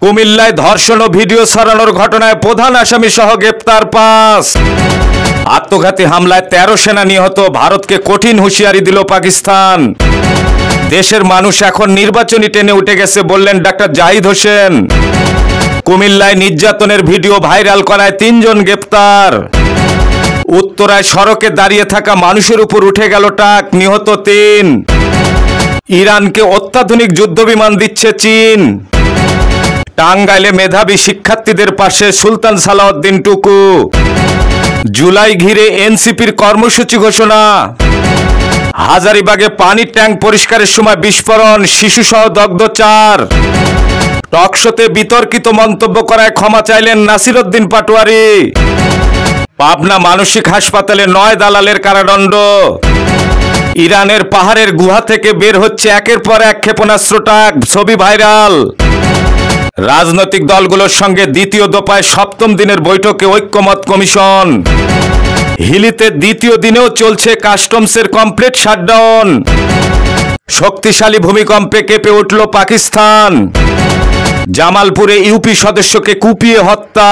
কুমিল্লায় ধর্ষণ ও ভিডিও ছড়ানোর ঘটনায় প্রধান আসামি সহ গ্রেপ্তার ৫। আত্মঘাতী হামলায় ১৩ সেনা নিহত, ভারতকে কঠিন হুঁশিয়ারি দিল পাকিস্তান। দেশের মানুষ এখন নির্বাচনী টেনে উঠে গেছে বললেন ডাক্তার জাহিদ হোসেন। কুমিল্লায় নির্যাতনের ভিডিও ভাইরাল করায় ৩ জন গ্রেপ্তার। উত্তরায় সড়কে দাঁড়িয়ে থাকা মানুষের উপর উঠে গেল ট্রাক, নিহত ৩। ইরানকে অত্যাধুনিক যুদ্ধবিমান দিচ্ছে চীন। টাঙ্গাইলে মেধাবী শিক্ষার্থীদের পাশে সুলতান সালাউদ্দিন টুকু। জুলাই ঘিরে এনসিপির কর্মসূচি ঘোষণা। হাজারীবাগে পানির ট্যাঙ্ক পরিষ্কারের সময় বিস্ফোরণ, শিশুসহ দগ্ধ ৪। টকশোতে বিতর্কিত মন্তব্য করায় ক্ষমা চাইলেন নাসিরউদ্দিন পাটোয়ারি। পাবনা মানসিক হাসপাতালে ৯ দালালের কারাদণ্ড। ইরানের পাহাড়ের গুহা থেকে বের হচ্ছে একের পর এক ক্ষেপণাস্ত্র ট্রাক, ছবি ভাইরাল। রাজনৈতিক দলগুলোর সঙ্গে দ্বিতীয় দফায় ৭ম দিনের বৈঠকে ঐক্যমত কমিশন। হিলিতে দ্বিতীয় দিনেও চলছে কাস্টমসের কমপ্লিট শাটডাউন। শক্তিশালী ভূমিকম্পে কেঁপে উঠল পাকিস্তান। জামালপুরে ইউপি সদস্যকে কুপিয়ে হত্যা।